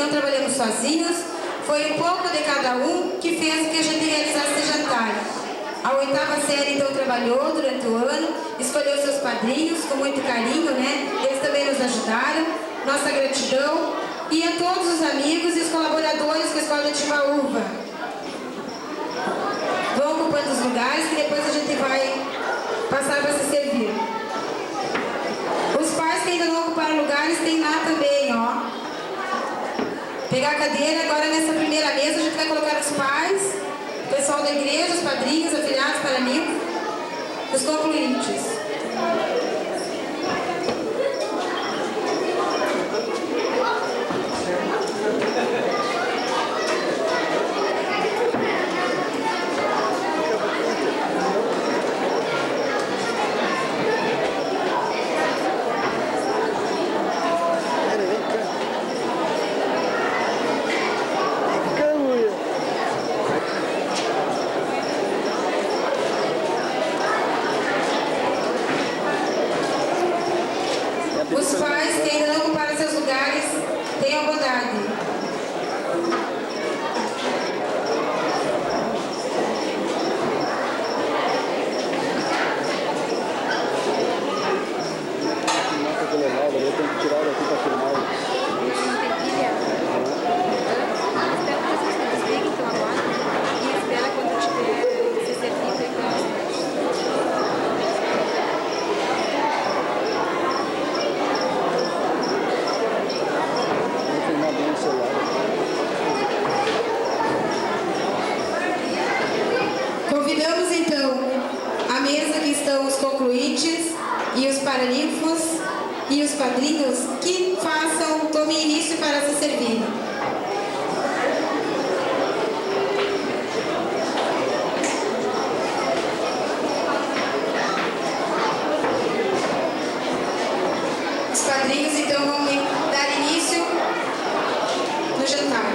não trabalhamos sozinhos, foi um pouco de cada um que fez com que a gente realizasse esse jantar. A oitava série então trabalhou durante o ano, escolheu seus padrinhos com muito carinho, né? Eles também nos ajudaram, nossa gratidão, e a todos os amigos e os colaboradores da Escola de Timbaúva. Vão ocupando os lugares que depois a gente vai passar para se servir. Os pais que ainda não ocuparam lugares tem lá também, ó. Pegar a cadeira, agora nessa primeira mesa a gente vai colocar os pais, o pessoal da igreja, os padrinhos, afilhados, paraninhos, os concluintes. Os pais que ainda não ocuparam seus lugares, tenham bondade. Eu tenho que tirar daqui para filmar. Não tem pilha. Espera que vocês desliguem então agora. E espera quando tiver se servido então. Convidamos então a mesa que estão os concluintes e os paraninfos e os padrinhos que tomem início para se servir. Os padrinhos então vão dar início no jantar.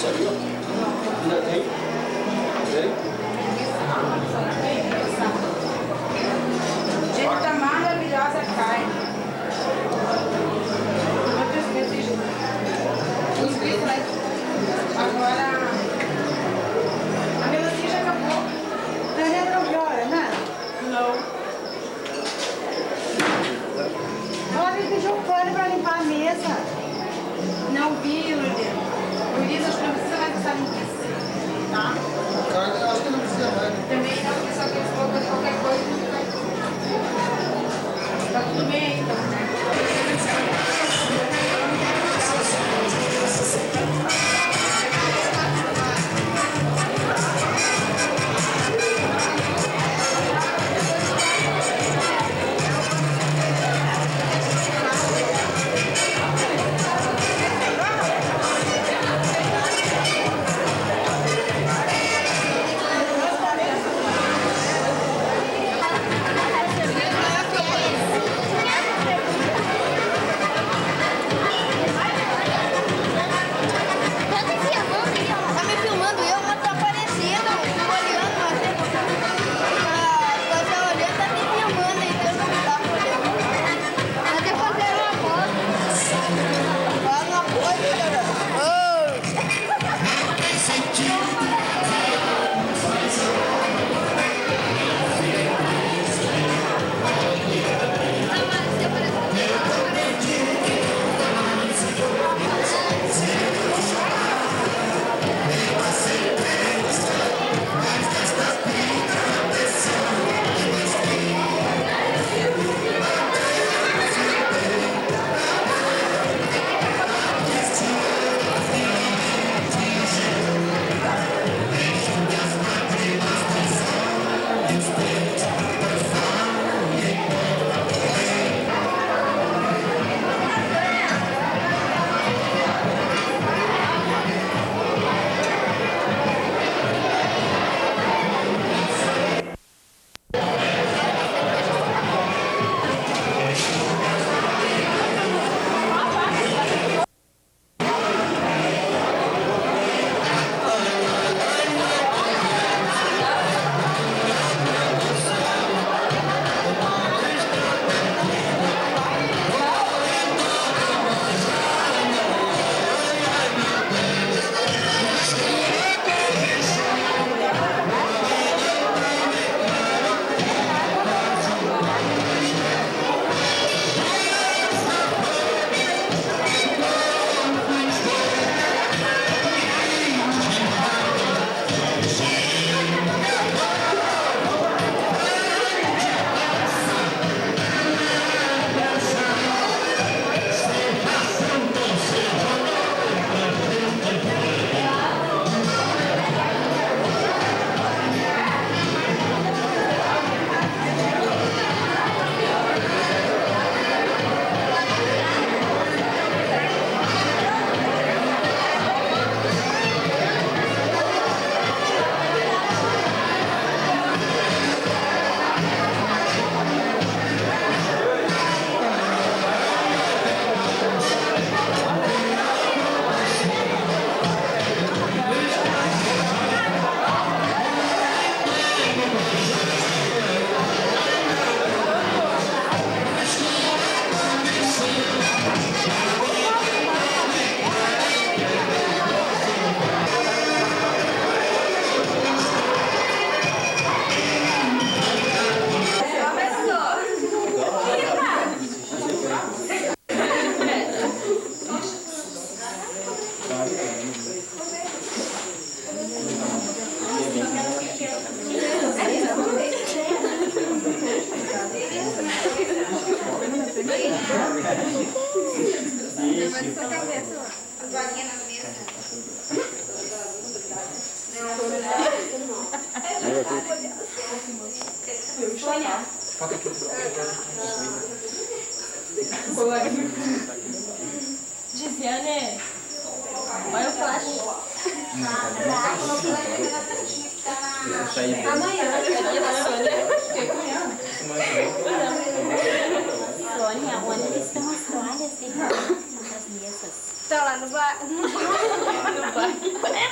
Ainda tem? Tem? Gente, tá maravilhosa a carne. Os bichos, né? Agora a melancia já acabou. Não resolveu, né? Não. Ela me pediu pano para limpar a mesa. Não vi, Lourdes. Lourdes, acho que não precisa mais dessa linguiça. Tá? Carne, eu acho que não precisa mais. Também não, porque só que eles colocam qualquer coisa não vai. Tá tudo bem aí, então, né? Tá me filmando eu, mas tá aparecendo, olhando, mas tá olhando, tá me filmando, então não me dá problema. Até fazer uma foto. Fala uma coisa, Levanta sua cabeça lá. A vaguinha na mesa. Gisiane, olha o flash. Amanhã. Sônia, onde estão as toalhas nas mesas? Tá lá no bar. No bar.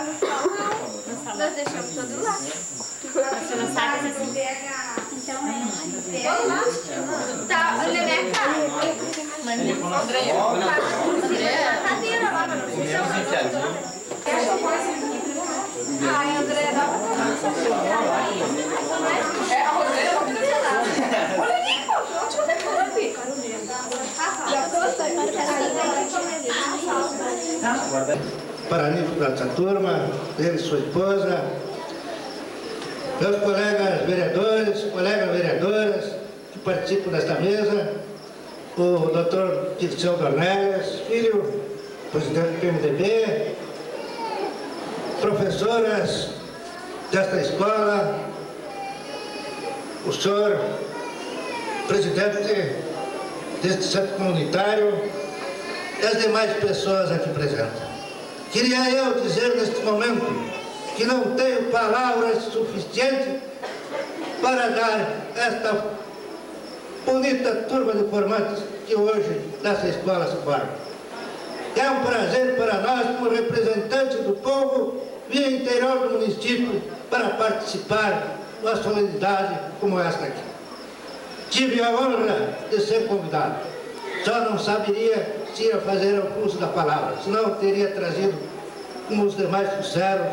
no salão. Nós deixamos tudo lá. Você não sabe assim. Tá, olha a minha cara. Cadeira lá, ai, André, dá Parabéns para essa turma, ele e sua esposa, meus colegas vereadores, colegas vereadoras que participam desta mesa, o Dr. Dirceu Dornelas, filho, presidente do PMDB, professoras desta escola, o senhor presidente deste centro comunitário e as demais pessoas aqui presentes. Queria eu dizer neste momento que não tenho palavras suficientes para dar esta bonita turma de formantes que hoje nessa escola se forma. É um prazer para nós, como representantes do povo, vir ao interior do município para participar de uma solenidade como esta aqui. Tive a honra de ser convidado. Só não saberia se ia fazer o uso da palavra, senão eu teria trazido, como os demais fizeram,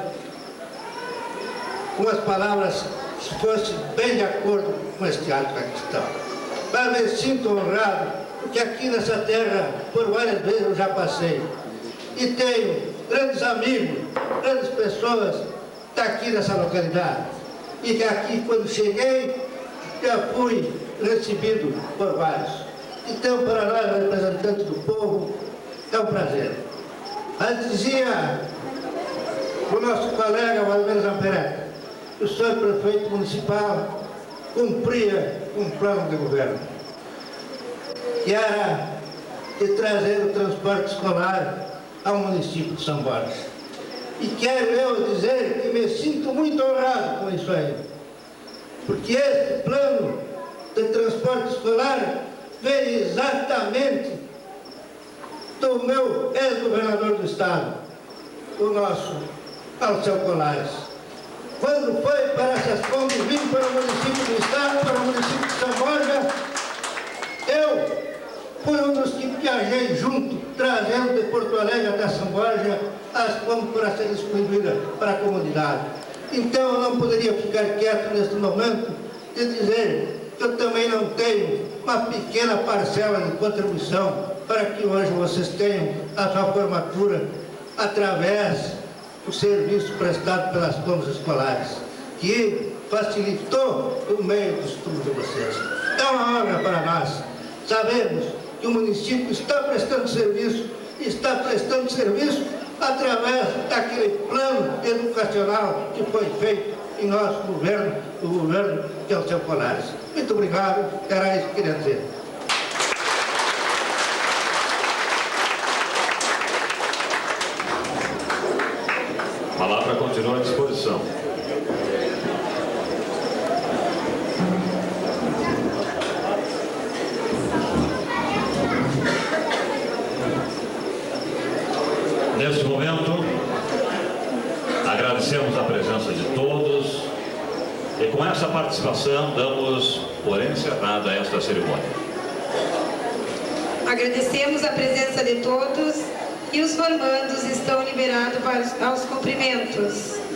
umas palavras que fossem bem de acordo com este ato da questão. Mas me sinto honrado, porque aqui nessa terra, por várias vezes eu já passei. E tenho grandes amigos, grandes pessoas daqui nessa localidade. E que aqui, quando cheguei, já fui recebido por vários. Então, para nós, representantes do povo, é um prazer. Mas dizia o nosso colega Valdemiro Zamperetta, que o senhor prefeito municipal cumpria um plano de governo, que era de trazer o transporte escolar ao município de São Borges. E quero eu dizer que me sinto muito honrado com isso aí, porque esse plano de transporte escolar veio exatamente do meu ex-governador do estado, o nosso Alceu Colares. Quando foi para essas Kombi vir para o município do estado, para o município de São Borja, eu fui um dos que viajei junto, trazendo de Porto Alegre até São Borja as Kombi para serem distribuídas para a comunidade. Então eu não poderia ficar quieto neste momento de dizer que eu também não tenho uma pequena parcela de contribuição para que hoje vocês tenham a sua formatura através do serviço prestado pelas Kombis escolares, que facilitou o meio do estudo de vocês. É uma honra para nós. Sabemos que o município está prestando serviço através daquele plano educacional que foi feito em nosso governo, o governo de Alceu Colares. Muito obrigado, era isso que queria dizer. A palavra continua à disposição. Neste momento, agradecemos a presença de todos e com essa participação damos por encerrada esta cerimônia. Agradecemos a presença de todos e os formandos estão liberados para aos cumprimentos.